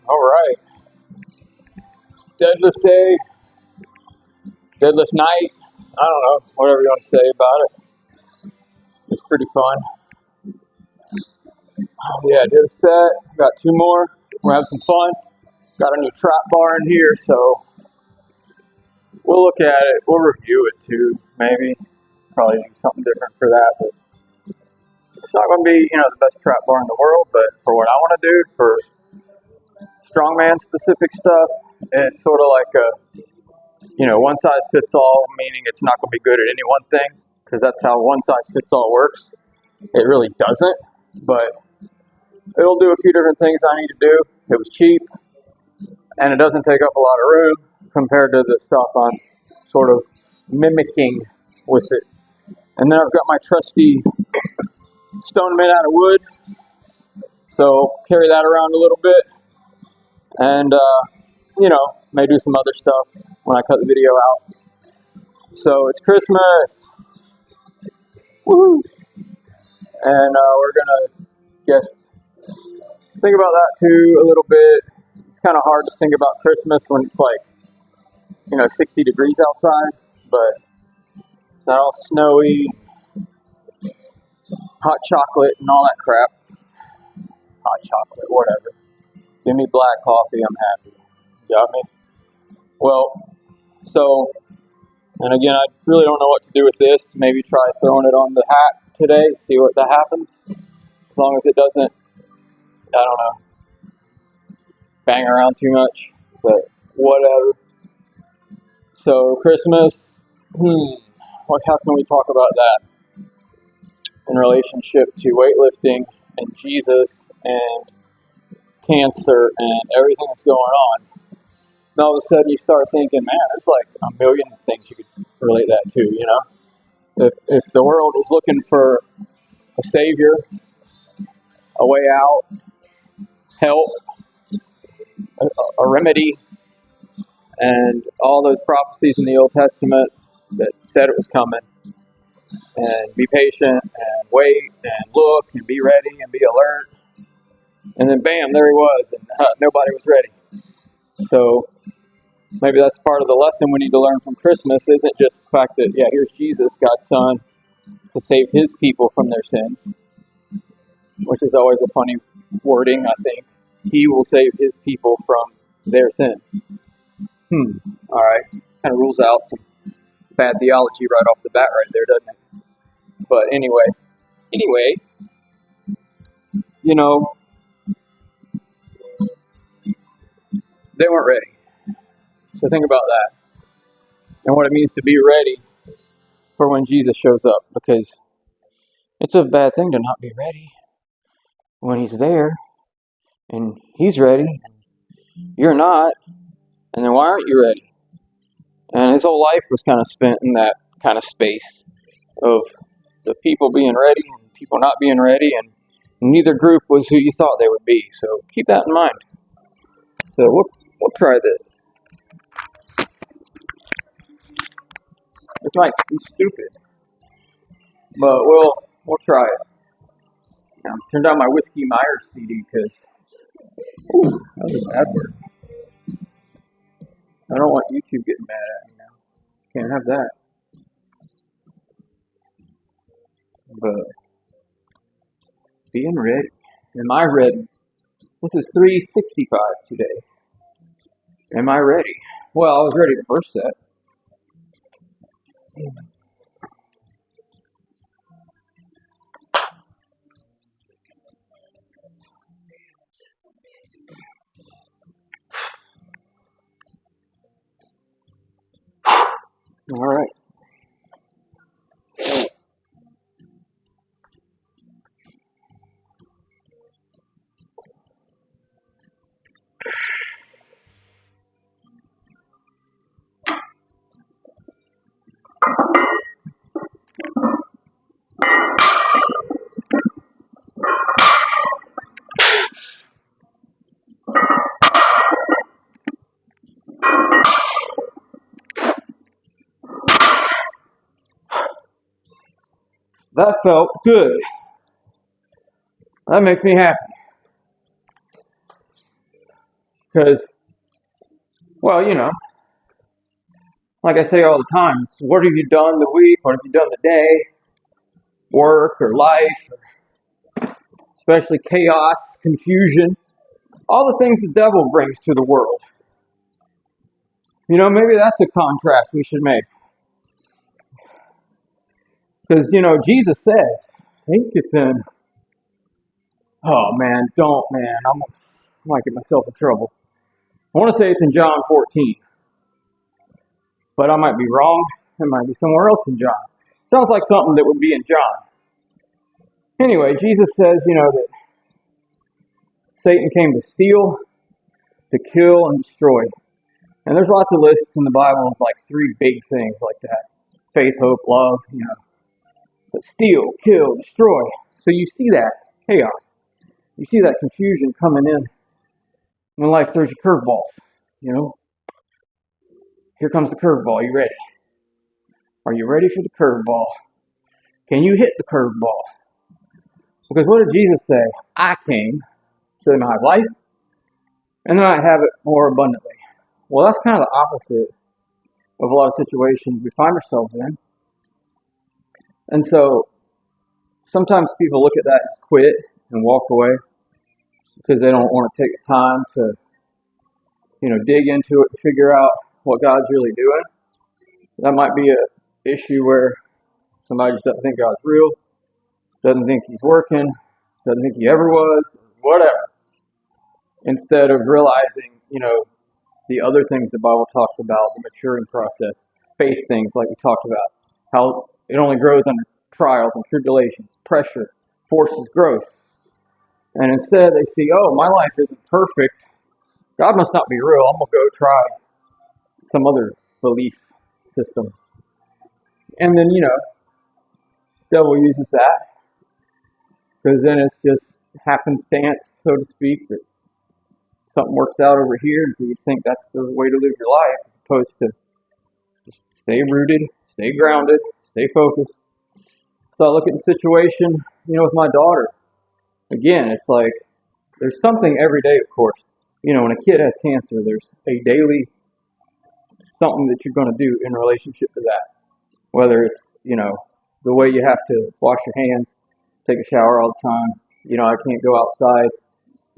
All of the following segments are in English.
All right. Deadlift day, deadlift night. I don't know, whatever you want to say about it. It's pretty fun. Yeah, did a set. Got two more. We're having some fun. Got a new trap bar in here, so we'll look at it. We'll review it too, maybe. Probably do something different for that. But it's not going to be, the best trap bar in the world. But for what I want to do, for strongman specific stuff, it's sort of like a one size fits all, meaning it's not going to be good at any one thing, because that's how one size fits all works. It really doesn't, but it'll do a few different things I need to do. It was cheap, and it doesn't take up a lot of room compared to the stuff I'm sort of mimicking with it. And then I've got my trusty stone made out of wood, so carry that around a little bit, and may do some other stuff when I cut the video out. So it's Christmas, woohoo! And we're gonna think about that too a little bit. It's kind of hard to think about Christmas when it's like 60 degrees outside, but it's not all snowy, hot chocolate and all that crap. Hot chocolate, whatever. Give me black coffee, I'm happy. Got me? Well, so, and again, I really don't know what to do with this. Maybe try throwing it on the hat today, see what that happens. As long as it doesn't, I don't know, bang around too much, but whatever. So Christmas, how can we talk about that in relationship to weightlifting and Jesus and cancer and everything that's going on? And all of a sudden you start thinking, man, there's like a million things you could relate that to, If the world was looking for a savior, a way out, help, a remedy, and all those prophecies in the Old Testament that said it was coming, and be patient and wait and look and be ready and be alert, and then bam, there he was, and nobody was ready. So maybe that's part of the lesson we need to learn from Christmas. Isn't just the fact that, here's Jesus, God's Son, to save his people from their sins, which is always a funny wording, I think. He will save his people from their sins. All right. Kind of rules out some bad theology right off the bat right there, doesn't it? But anyway, they weren't ready. So think about that and what it means to be ready for when Jesus shows up, because it's a bad thing to not be ready when he's there and he's ready and you're not, and then why aren't you ready? And his whole life was kind of spent in that kind of space of the people being ready and people not being ready, and neither group was who you thought they would be. So keep that in mind. So we'll try this. This might be stupid, but we'll try it. Now, turn down my Whiskey Myers CD because that was a bad word. I don't want YouTube getting mad at me now. Can't have that. But being ready. Am I ready? This is 365 today. Am I ready? Well, I was ready the first set. All right. That felt good. That makes me happy. Because, well, like I say all the time, it's what have you done the week? What have you done the day? Work or life, especially chaos, confusion, all the things the devil brings to the world. Maybe that's a contrast we should make. Because, Jesus says, I think it's in, oh man, I might get myself in trouble. I want to say it's in John 14, but I might be wrong. It might be somewhere else in John. Sounds like something that would be in John. Anyway, Jesus says, that Satan came to steal, to kill, and destroy. And there's lots of lists in the Bible of like three big things like that. Faith, hope, love, But steal, kill, destroy. So you see that chaos. You see that confusion coming in when life throws you curveballs. Here comes the curveball. You ready? Are you ready for the curveball? Can you hit the curveball? Because what did Jesus say? I came so they might have life and they might have it more abundantly. Well, that's kind of the opposite of a lot of situations we find ourselves in. And so sometimes people look at that as quit and walk away because they don't want to take the time to, dig into it and figure out what God's really doing. That might be an issue where somebody just doesn't think God's real, doesn't think He's working, doesn't think He ever was, whatever. Instead of realizing, the other things the Bible talks about, the maturing process, faith things like we talked about, how it only grows under trials and tribulations, pressure, forces growth. And instead they see, oh, my life isn't perfect. God must not be real. I'm going to go try some other belief system. And then, the devil uses that because then it's just happenstance, so to speak, that something works out over here, and so you think that's the way to live your life, as opposed to just stay rooted, stay grounded, stay focused. So I look at the situation, with my daughter. Again, it's like there's something every day, of course. When a kid has cancer, there's a daily something that you're going to do in relationship to that. Whether it's, the way you have to wash your hands, take a shower all the time. I can't go outside,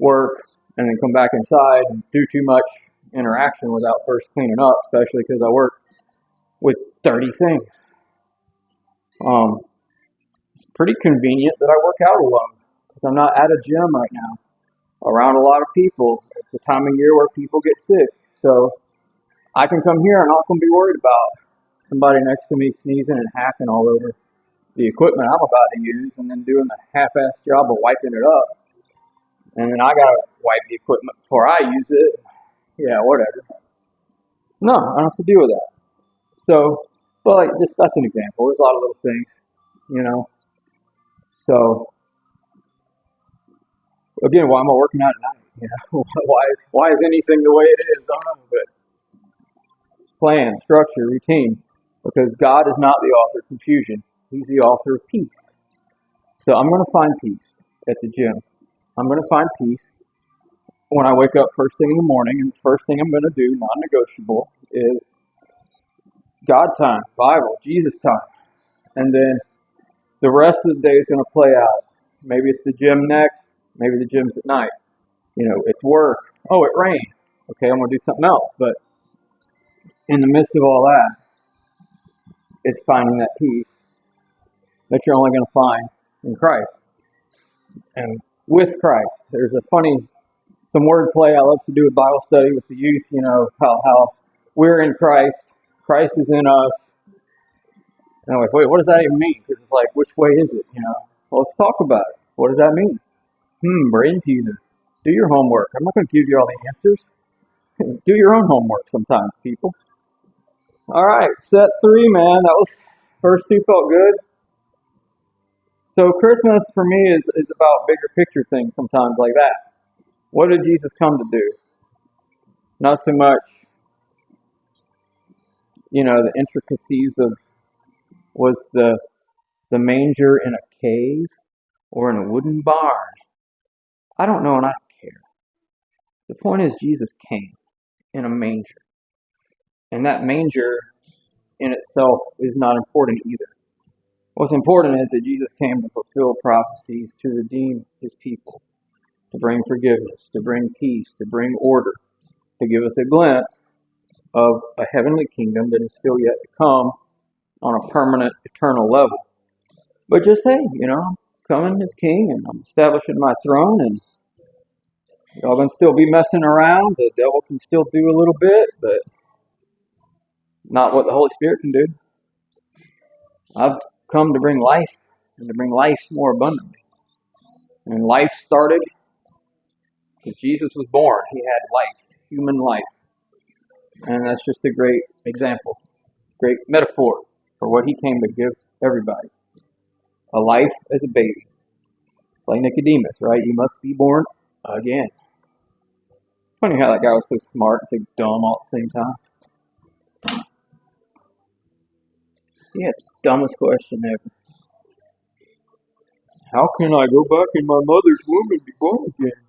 work, and then come back inside and do too much interaction without first cleaning up, especially because I work with 30 things. It's pretty convenient that I work out alone because I'm not at a gym right now around a lot of people. It's a time of year where people get sick. So I can come here and not going to be worried about somebody next to me sneezing and hacking all over the equipment I'm about to use and then doing the half-assed job of wiping it up. And then I got to wipe the equipment before I use it. Yeah, whatever. No, I don't have to deal with that. So, that's an example. There's a lot of little things, So, again, why am I working out at night? Why is anything the way it is? I don't know, but plan, structure, routine. Because God is not the author of confusion. He's the author of peace. So I'm going to find peace at the gym. I'm going to find peace when I wake up first thing in the morning, and the first thing I'm going to do, non-negotiable, is God time, Bible, Jesus time. And then the rest of the day is going to play out. Maybe it's the gym next. Maybe the gym's at night. It's work. Oh, it rained. Okay, I'm going to do something else. But in the midst of all that, it's finding that peace that you're only going to find in Christ. And with Christ, there's some wordplay I love to do with Bible study with the youth, how we're in Christ, Christ is in us. And I'm like, wait, what does that even mean? Because it's like, which way is it, Well, let's talk about it. What does that mean? Brain teaser. Do your homework. I'm not going to give you all the answers. Do your own homework sometimes, people. All right, set 3, man. That was, first 2 felt good. So Christmas for me is about bigger picture things sometimes like that. What did Jesus come to do? Not so much, the intricacies of, was the manger in a cave or in a wooden barn? I don't know and I don't care. The point is Jesus came in a manger. And that manger in itself is not important either. What's important is that Jesus came to fulfill prophecies, to redeem his people, to bring forgiveness, to bring peace, to bring order, to give us a glimpse of a heavenly kingdom that is still yet to come on a permanent, eternal level. But just, hey, I'm coming as king and I'm establishing my throne, and y'all can still be messing around. The devil can still do a little bit, but not what the Holy Spirit can do. I've come to bring life, and to bring life more abundantly. And life started when Jesus was born. He had life, human life. And that's just a great example, great metaphor for what he came to give everybody. A life as a baby. Like Nicodemus, right? You must be born again. Funny how that guy was so smart and so dumb all at the same time. He had the dumbest question ever. How can I go back in my mother's womb and be born again?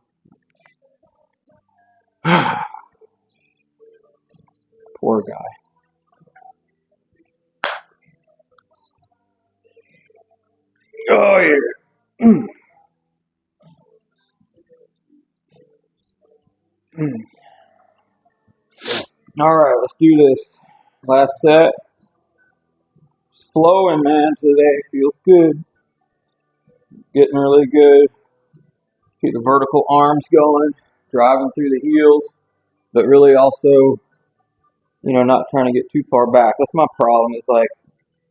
Poor guy. Oh, yeah. All right, let's do this. Last set. Flowing, man, today. Feels good. Getting really good. Keep the vertical arms going. Driving through the heels. But really also, not trying to get too far back. That's my problem. It's like,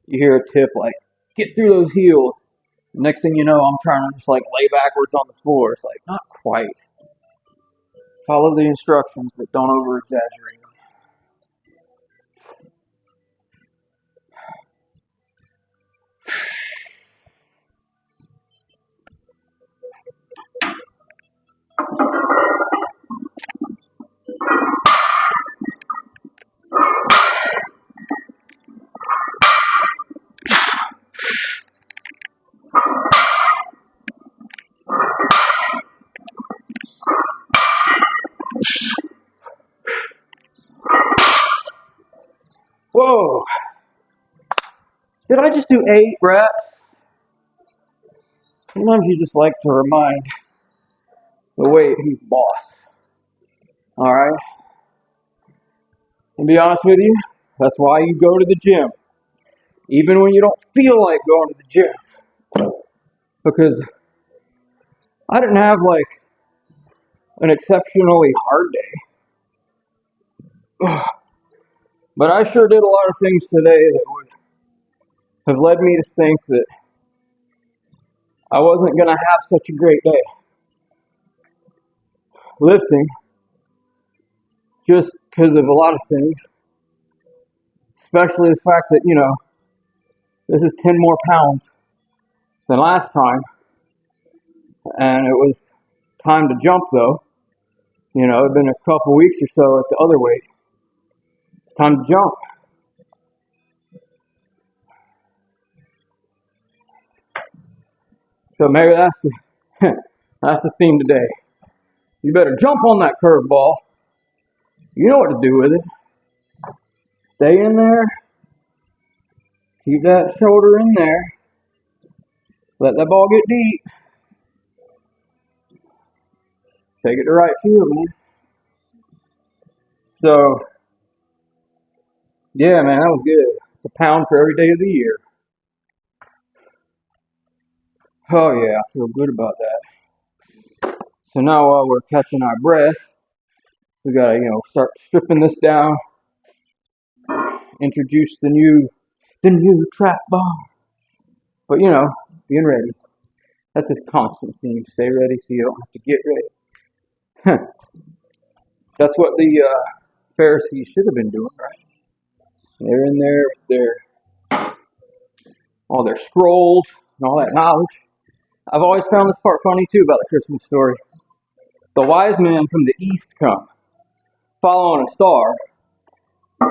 you hear a tip like, get through those heels. Next thing you know, I'm trying to just like lay backwards on the floor. It's like, not quite. Follow the instructions, but don't over exaggerate. Whoa! Did I just do 8 reps? Sometimes you just like to remind the weight who's boss. Alright? And be honest with you, that's why you go to the gym. Even when you don't feel like going to the gym. Because I didn't have like an exceptionally hard day. But I sure did a lot of things today that would have led me to think that I wasn't going to have such a great day. Lifting, just because of a lot of things, especially the fact that, this is 10 more pounds than last time, and it was time to jump though. It'd been a couple weeks or so at the other weight. It's time to jump. So maybe that's the theme today. You better jump on that curveball. You know what to do with it. Stay in there. Keep that shoulder in there. Let that ball get deep. Take it to right field, man. So, yeah, man, that was good. It's a pound for every day of the year. Oh, yeah, I feel good about that. So now while we're catching our breath, we gotta, start stripping this down. Introduce the new trap bar. But, being ready. That's a constant theme. Stay ready so you don't have to get ready. That's what the Pharisees should have been doing, right? They're in there with all their scrolls and all that knowledge. I've always found this part funny too about the Christmas story. The wise men from the east come, following a star.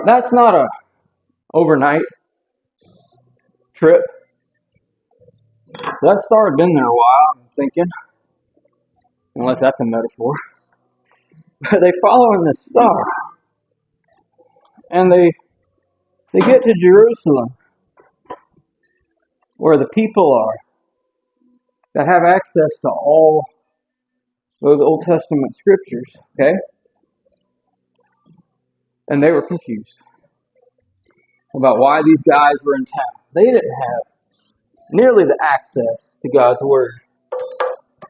That's not a overnight trip. That star had been there a while, I'm thinking. Unless that's a metaphor. But they following this star, and they get to Jerusalem, where the people are that have access to all those Old Testament scriptures, okay? And they were confused about why these guys were in town. They didn't have nearly the access to God's Word.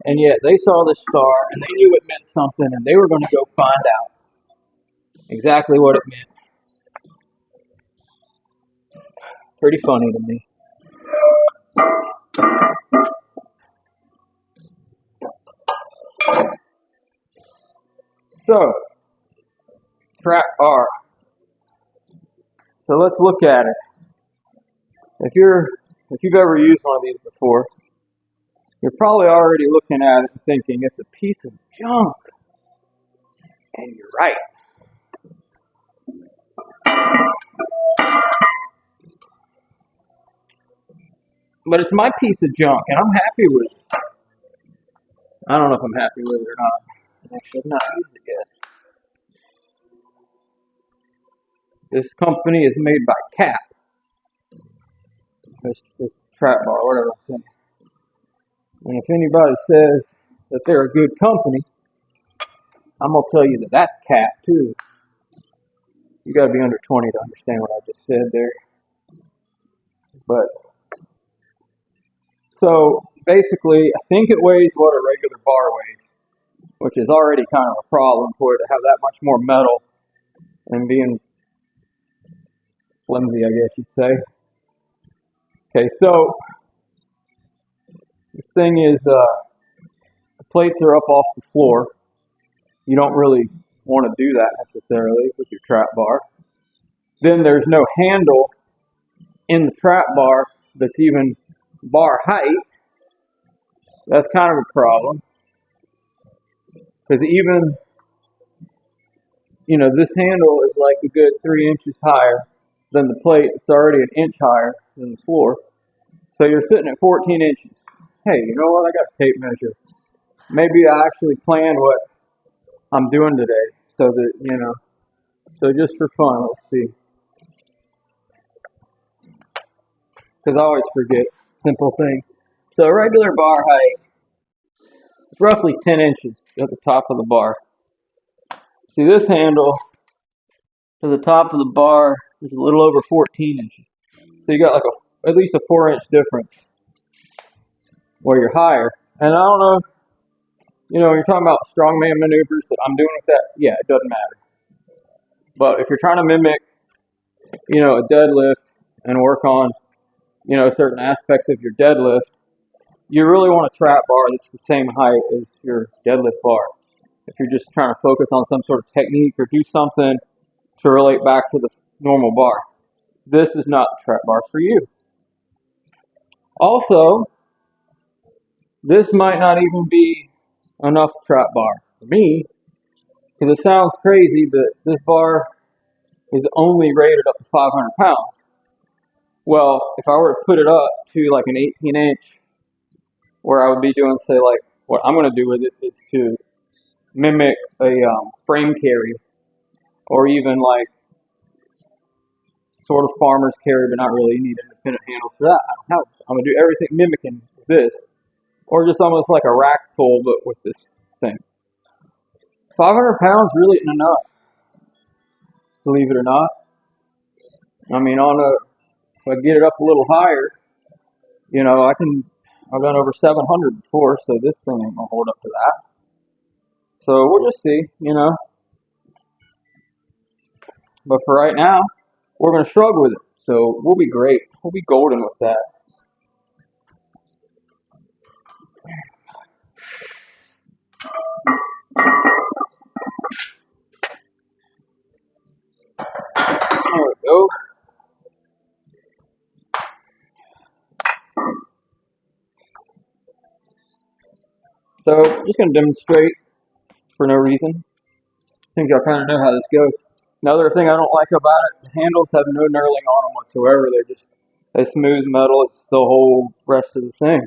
And yet they saw this star, and they knew it meant something, and they were going to go find out exactly what it meant. Pretty funny to me. So, trap bar. So let's look at it. If you've ever used one of these before, you're probably already looking at it and thinking it's a piece of junk. And you're right. But it's my piece of junk, and I'm happy with it. I don't know if I'm happy with it or not. Actually, I've not used it yet. This company is made by Cap. This trap bar, whatever I'm saying. And if anybody says that they're a good company, I'm going to tell you that that's Cap too. You got to be under 20 to understand what I just said there. But, so basically, I think it weighs what a regular bar weighs, which is already kind of a problem for it to have that much more metal and being flimsy, I guess you'd say. Okay, so this thing is, the plates are up off the floor. You don't really want to do that necessarily with your trap bar. Then there's no handle in the trap bar that's even bar height. That's kind of a problem. Because even, this handle is like a good 3 inches higher than the plate. It's already an inch higher than the floor. So you're sitting at 14 inches. Hey, you know what? I got a tape measure. Maybe I actually planned what I'm doing today. So that, so just for fun, let's see. Because I always forget simple things. So regular bar height is roughly 10 inches at the top of the bar. See, this handle to the top of the bar is a little over 14 inches. So you got like at least a 4-inch difference where you're higher. And I don't know, you're talking about strongman maneuvers that I'm doing with that. Yeah, it doesn't matter. But if you're trying to mimic, a deadlift and work on, certain aspects of your deadlift, you really want a trap bar that's the same height as your deadlift bar. If you're just trying to focus on some sort of technique or do something to relate back to the normal bar, this is not the trap bar for you. Also, this might not even be enough trap bar for me, because it sounds crazy, but this bar is only rated up to 500 pounds. Well, if I were to put it up to like an 18 inch, where I would be doing, say, like, what I'm going to do with it is to mimic a frame carry, or even like sort of farmer's carry, but not really. You need independent handles for that. I don't have it. I'm going to do everything mimicking this, or just almost like a rack pull, but with this thing. 500 pounds really isn't enough, believe it or not. I mean, if I get it up a little higher, I've done over 700 before, so this thing ain't going to hold up to that. So we'll just see, But for right now, we're going to struggle with it. So we'll be great. We'll be golden with that. There we go. So I'm just going to demonstrate for no reason. I think y'all kind of know how this goes. Another thing I don't like about it, the handles have no knurling on them whatsoever. They're just a smooth metal. It's the whole rest of the thing.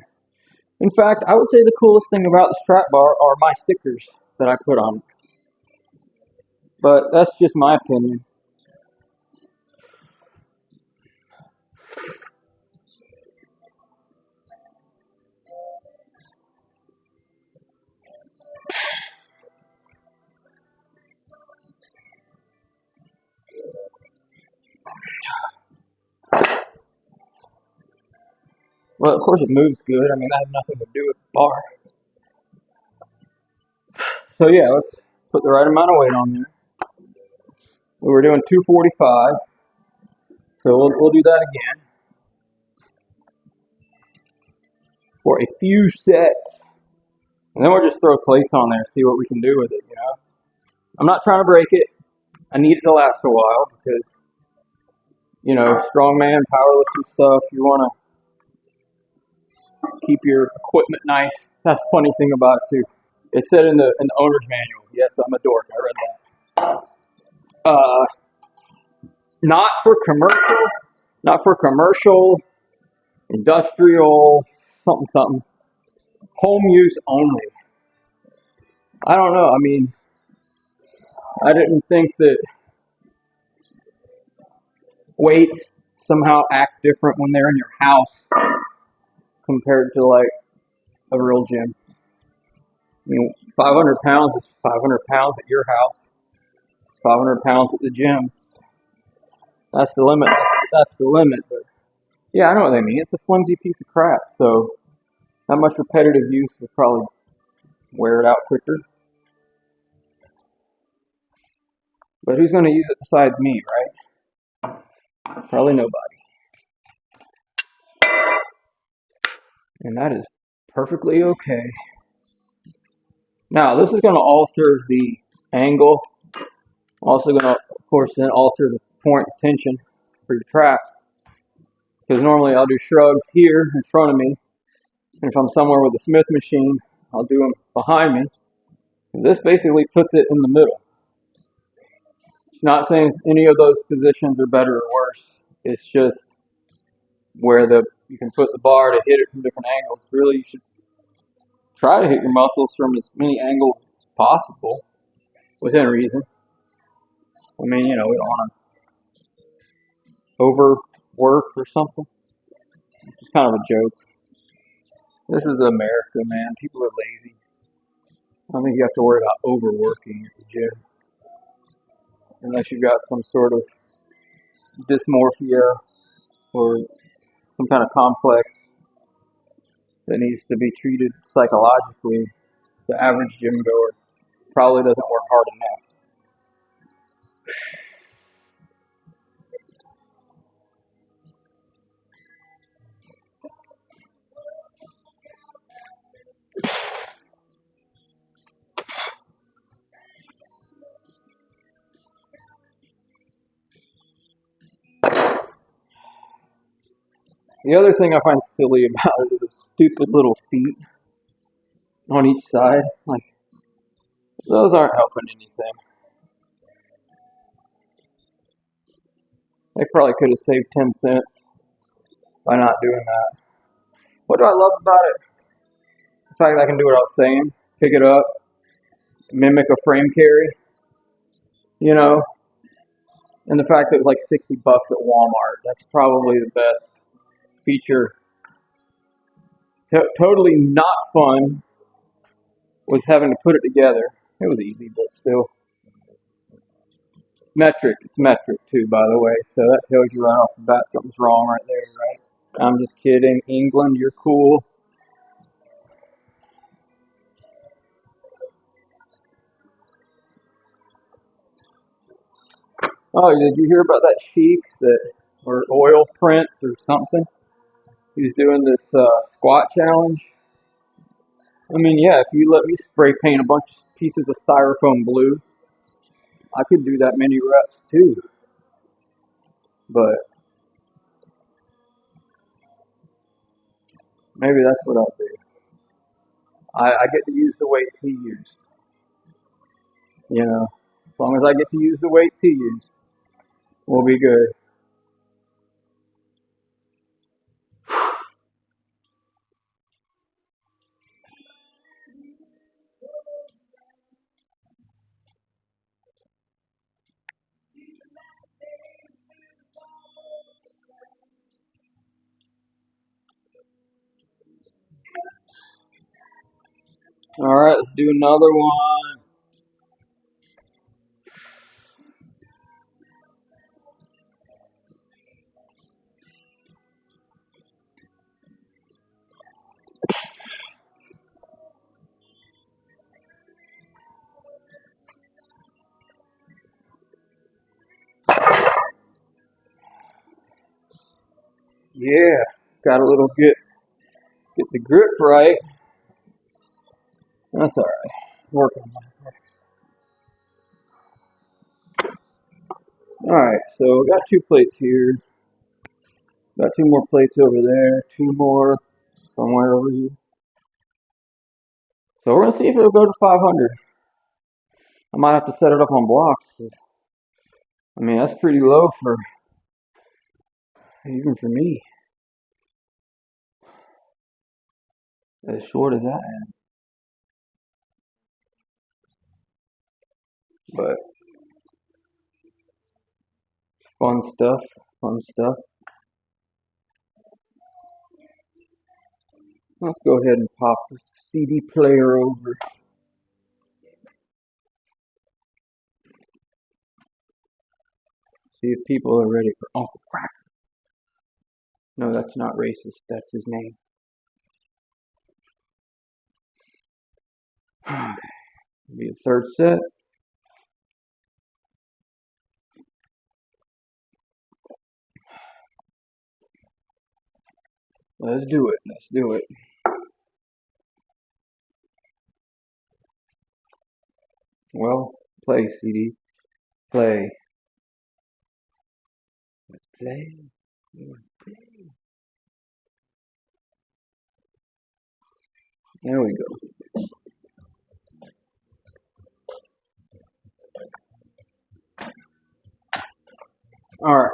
In fact, I would say the coolest thing about this trap bar are my stickers that I put on it. But that's just my opinion. Well, of course it moves good. I mean, that has nothing to do with the bar. So yeah, let's put the right amount of weight on there. We were doing 245, so we'll do that again for a few sets, and then we'll just throw plates on there, see what we can do with it. I'm not trying to break it. I need it to last a while because strongman, powerlifting stuff. You want to keep your equipment nice. That's the funny thing about it too. It said in the owner's manual. Yes, I'm a dork. I read that. Not for commercial, not for commercial, industrial, something, something. Home use only. I don't know. I mean, I didn't think that weights somehow act different when they're in your house compared to like a real gym. I mean, 500 pounds is 500 pounds at your house. It's 500 pounds at the gym. That's the limit. That's the limit. But yeah, I know what they mean. It's a flimsy piece of crap. So not much repetitive use will probably wear it out quicker. But who's going to use it besides me, right? Probably nobody. And that is perfectly okay. Now, this is going to alter the angle. Also going to, of course, then alter the point of tension for your traps. Because normally I'll do shrugs here in front of me. And if I'm somewhere with a Smith machine, I'll do them behind me. And this basically puts it in the middle. It's not saying any of those positions are better or worse. It's just where you can put the bar to hit it from different angles. Really, you should try to hit your muscles from as many angles as possible within reason. I mean, we don't want to overwork or something. It's kind of a joke. This is America, man. People are lazy. I don't think you have to worry about overworking at the gym unless you've got some sort of dysmorphia or some kind of complex that needs to be treated psychologically. The average gym goer probably doesn't work hard enough. The other thing I find silly about it is the stupid little feet on each side. Like, those aren't helping anything. They probably could have saved 10 cents by not doing that. What do I love about it? The fact that I can do what I was saying, pick it up, mimic a frame carry, you know, and the fact that it was like $60 at Walmart. That's probably the best feature. Totally not fun was having to put it together. It was easy, but still. Metric. It's metric too, by the way. So that tells you right off the bat something's wrong right there, right? I'm just kidding. England, you're cool. Oh, did you hear about that sheik or oil prince or something? He's doing this squat challenge. I mean, yeah, if you let me spray paint a bunch of pieces of styrofoam blue, I could do that many reps too. But maybe that's what I'll do. I get to use the weights he used. As long as I get to use the weights he used, we'll be good. All right, let's do another one. Yeah, got a little get the grip right. That's all right. Working on that next. All right, so we got 2 plates here. Got 2 more plates over there. 2 more somewhere over here. So we're gonna see if it'll go to 500. I might have to set it up on blocks. I mean, that's pretty low for even for me. As short as that is. But fun stuff. Fun stuff. Let's go ahead and pop the CD player over. See if people are ready for Uncle Cracker. No, that's not racist. That's his name. Be a third set. Let's do it. Let's do it. Well, play, CD. Play. Let's play. There we go. All right.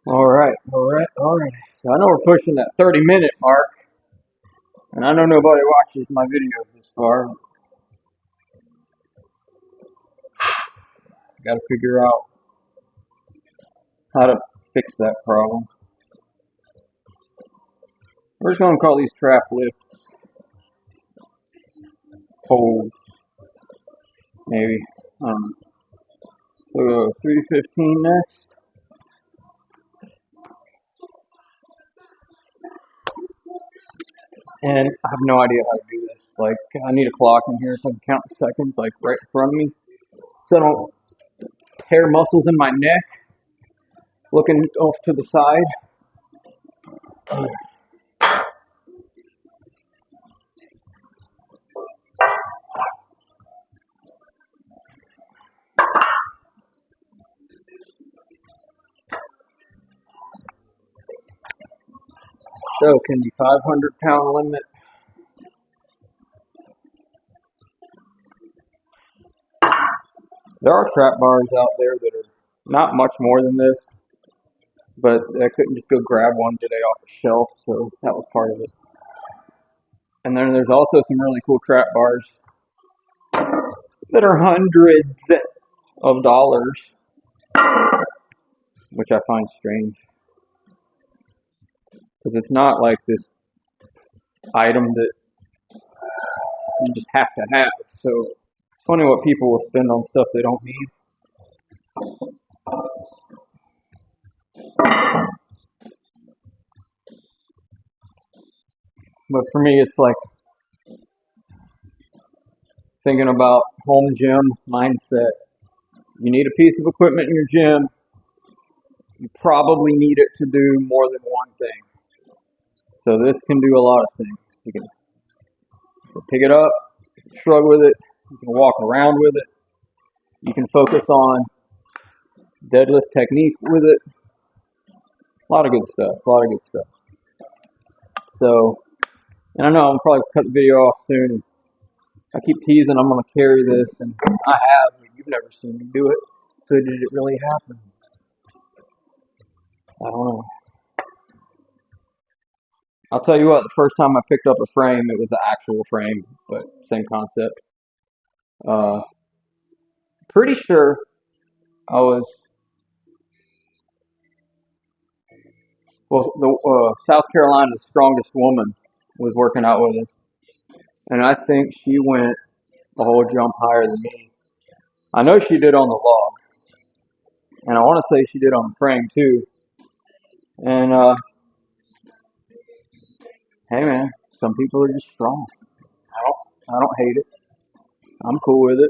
All right. So I know we're pushing that 30-minute mark, and I know nobody watches my videos this far. Got to figure out how to fix that problem. We're just going to call these trap lifts. Holds. Maybe. So 315 next. And I have no idea how to do this. Like, I need a clock in here so I can count the seconds, like, right in front of me. So I don't tear muscles in my neck looking off to the side. So, can the 500-pound limit? There are trap bars out there that are not much more than this, but I couldn't just go grab one today off the shelf, so that was part of it. And then there's also some really cool trap bars that are hundreds of dollars, which I find strange. Because it's not like this item that you just have to have. So it's funny what people will spend on stuff they don't need. But for me, it's like thinking about home gym mindset. You need a piece of equipment in your gym. You probably need it to do more than one thing. So this can do a lot of things. You can pick it up, shrug with it, you can walk around with it, you can focus on deadlift technique with it. A lot of good stuff, So And I know I'm probably cut the video off soon. I keep teasing I'm going to carry this, and I have, but you've never seen me do it. So did it really happen? I don't know. I'll tell you what, the first time I picked up a frame, it was an actual frame, but same concept. Uh, Pretty sure I was, South Carolina's strongest woman was working out with us, and I think she went a whole jump higher than me. I know she did on the log, and I want to say she did on the frame too. And hey man, some people are just strong. I don't hate it. I'm cool with it.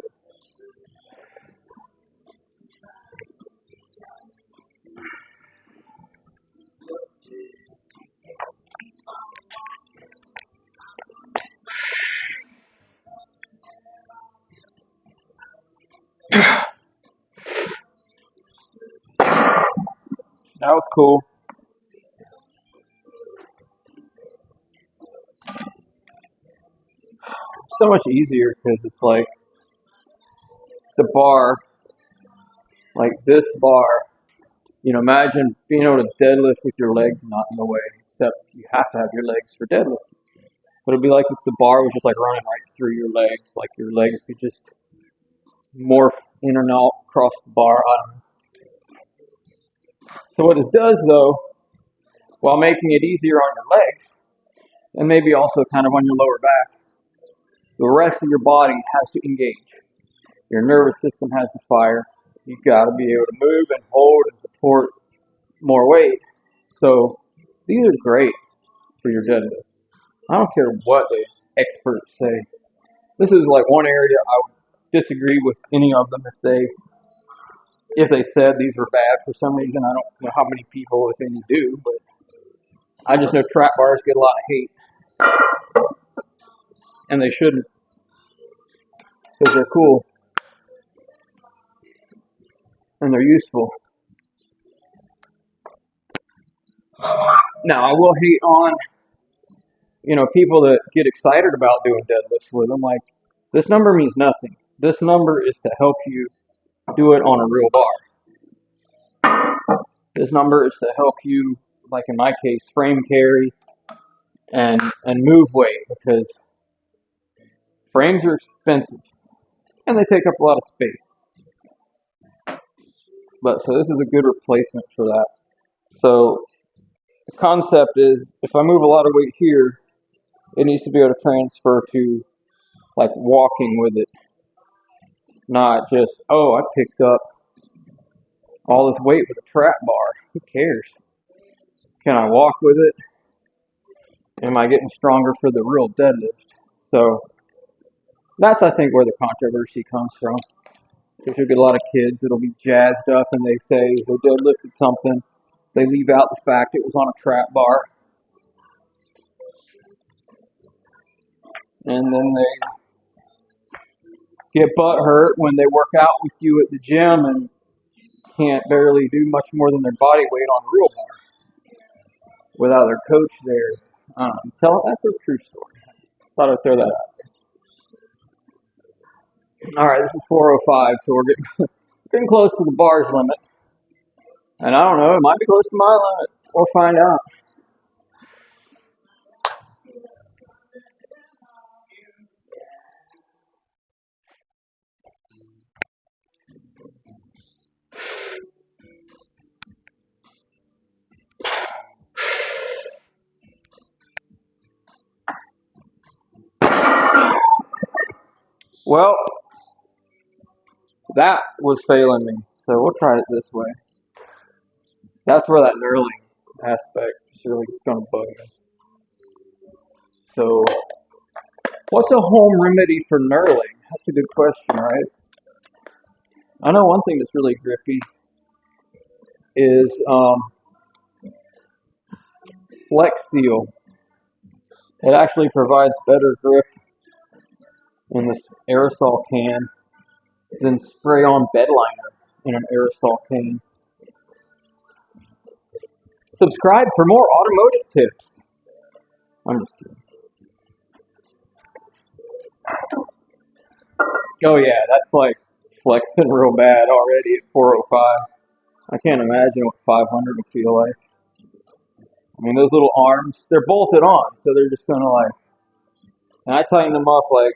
That was cool. So much easier because it's like the bar, like this bar. Imagine being able to deadlift with your legs not in the way. Except you have to have your legs for deadlift. But it'd be like if the bar was just like running right through your legs, like your legs could just morph in and out across the bar. I don't know. So what this does though, while making it easier on your legs, and maybe also kind of on your lower back, the rest of your body has to engage. Your nervous system has to fire. You've got to be able to move and hold and support more weight. So these are great for your deadlift. I don't care what the experts say. This is like one area I would disagree with any of them if they said these were bad for some reason. I don't know how many people, if any, do, but I just know trap bars get a lot of hate, and they shouldn't because they're cool and they're useful. Now I will hate on people that get excited about doing deadlifts with them. Like this number means nothing. This number is to help you do it on a real bar. This number is to help you, like in my case, frame carry and move weight because frames are expensive and they take up a lot of space. But so this is a good replacement for that. So the concept is if I move a lot of weight here, it needs to be able to transfer to like walking with it, not just, oh, I picked up all this weight with a trap bar. Who cares? Can I walk with it? Am I getting stronger for the real deadlift? So that's, I think, where the controversy comes from. Because you'll get a lot of kids that'll be jazzed up and they say they deadlifted something. They leave out the fact it was on a trap bar. And then they get butt hurt when they work out with you at the gym and can't barely do much more than their body weight on a real bar without their coach there. That's a true story. Thought I'd throw that out. All right, this is 4:05, so we're getting close to the bar's limit. And I don't know, it might be close to my limit. We'll find out. Well, that was failing me, so we'll try it this way. That's where that knurling aspect is really going to bug me. So, what's a home remedy for knurling? That's a good question, right? I know one thing that's really grippy is Flex Seal. It actually provides better grip in this aerosol can than spray on bed liner in an aerosol can. Subscribe for more automotive tips. I'm just kidding. Oh yeah, that's like flexing real bad already at 405. I can't imagine what 500 would feel like. I mean, those little arms, they're bolted on, so they're just gonna like, and I tighten them up like,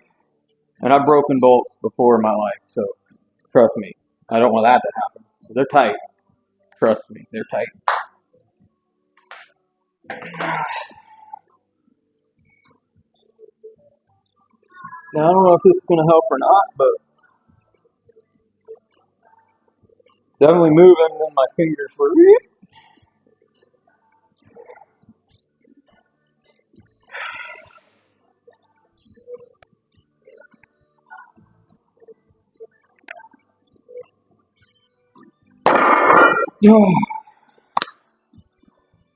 and I've broken bolts before in my life, so trust me, I don't want that to happen. So they're tight. Trust me, they're tight. Now, I don't know if this is gonna help or not, but definitely moving, and my fingers were.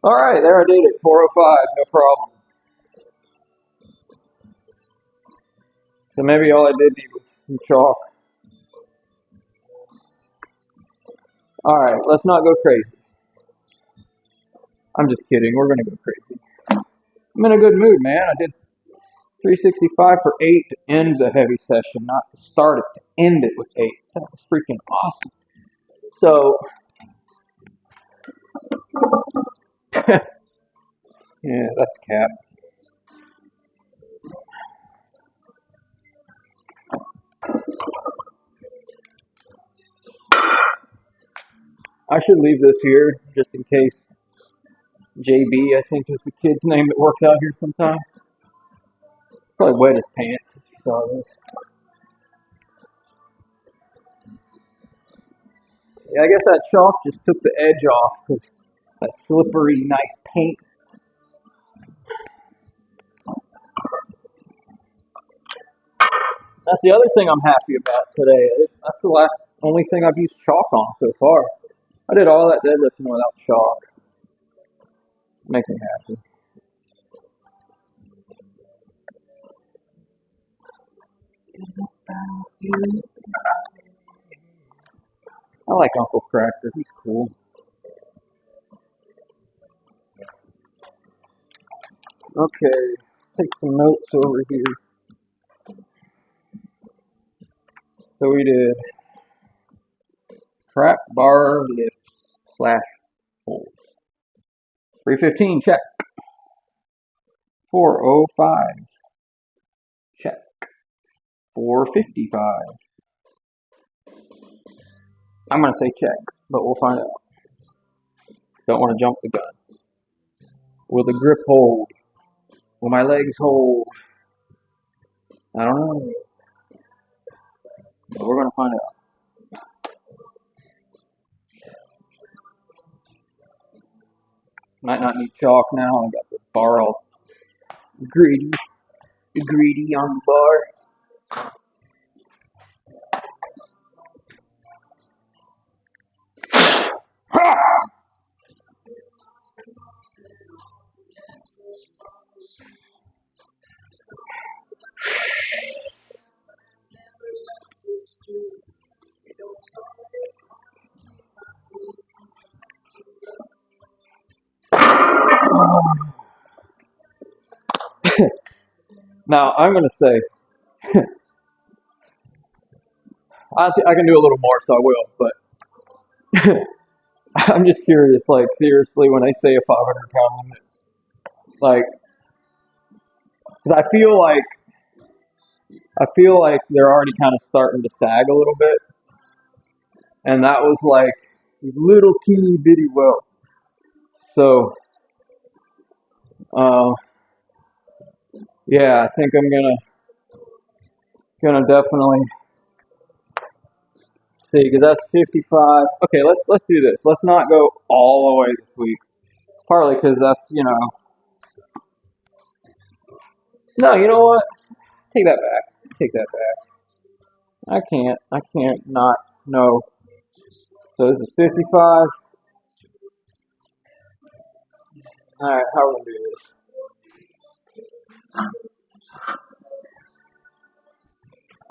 All right, there I did it. 405, no problem. So maybe all I did need was some chalk. All right, let's not go crazy. I'm just kidding. We're gonna go crazy. I'm in a good mood, man. I did 365 for 8 to end the heavy session, not to start it, to end it with 8. That was freaking awesome. So, yeah, that's cap. I should leave this here just in case JB, I think is the kid's name that works out here sometimes. Probably wet his pants if he saw this. Yeah, I guess that chalk just took the edge off because that slippery, nice paint. That's the other thing I'm happy about today. That's the only thing I've used chalk on so far. I did all that deadlifting without chalk. It makes me happy. I like Uncle Cracker. He's cool. Okay, let's take some notes over here. So we did trap bar lifts / holds. 315, check. 405, check. 455. I'm going to say check, but we'll find out. Don't want to jump the gun. Will the grip hold? Will my legs hold? I don't know. But we're going to find out. Might not need chalk now. I got the bar all greedy on the bar. Now, I'm going to say, I can do a little more, so I will, but I'm just curious, like, seriously, when I say a 500-pound limit, like, because I feel like they're already kind of starting to sag a little bit, and that was like these little teeny bitty welts. So, uh, yeah, I think I'm gonna definitely see, because that's 55. Okay, let's do this. Let's not go all the way this week. Partly because that's no, you know what? Take that back. Take that back. I can't not know. So this is 55. All right, how are we gonna do this?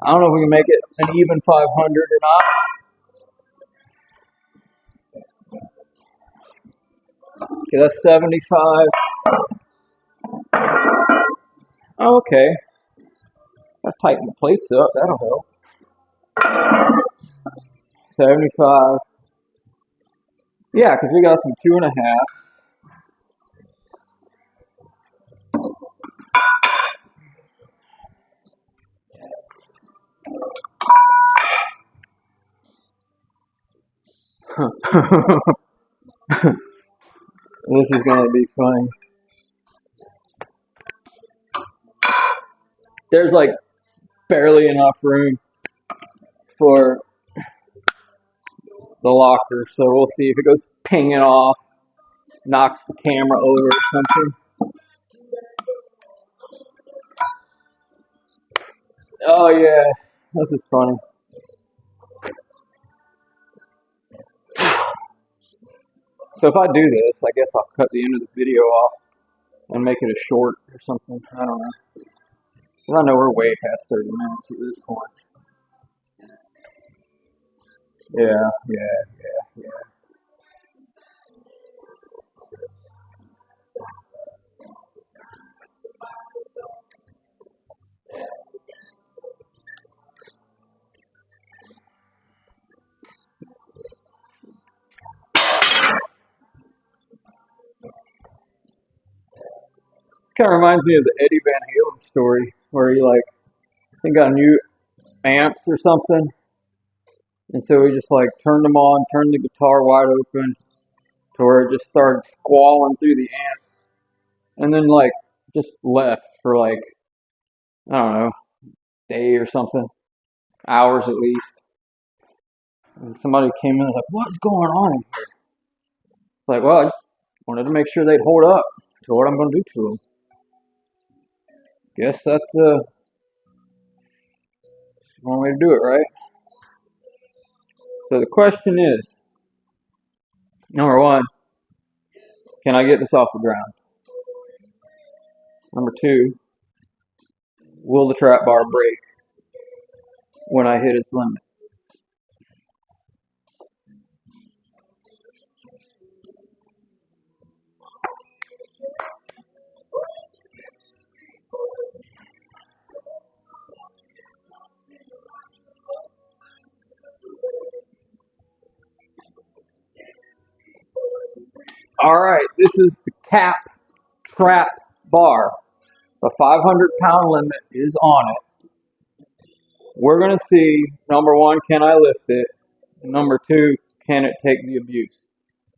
I don't know if we can make it an even 500 or not. Okay, that's 75. Oh, okay. I'll tighten the plates up. That'll help. 75. Yeah, because we got some 2.5. This is going to be funny. There's like barely enough room for the locker, so we'll see if it goes pinging off, knocks the camera over or something. Oh yeah, this is funny. So if I do this, I guess I'll cut the end of this video off and make it a short or something. I don't know. 'Cause I know we're way past 30 minutes at this point. Yeah. Kind of reminds me of the Eddie Van Halen story where he like I think got new amps or something, and so he just like turned them on, turned the guitar wide open to where it just started squalling through the amps, and then like just left for like I don't know, day or something, hours at least. And somebody came in and was like, "What's going on?" It's like, well, I just wanted to make sure they'd hold up to what I'm going to do to them. Guess that's one way to do it, right? So the question is, number one, can I get this off the ground? Number two, will the trap bar break when I hit its limit? All right, this is the cap trap bar. The 500-pound limit is on it. We're going to see, number one, can I lift it? And number two, can it take the abuse?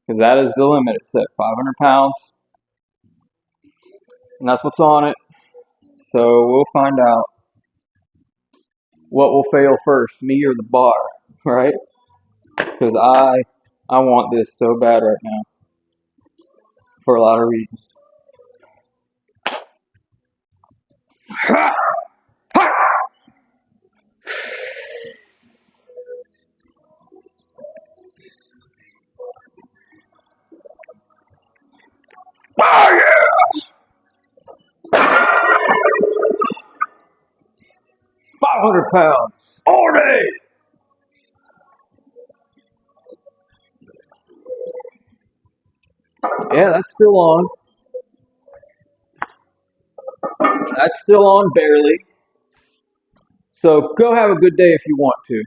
Because that is the limit. It's set 500 pounds, and that's what's on it. So we'll find out what will fail first, me or the bar, right? Because I want this so bad right now for a lot of reasons. Oh yeah! 500 pounds all day. Yeah, that's still on. That's still on barely. So go have a good day if you want to.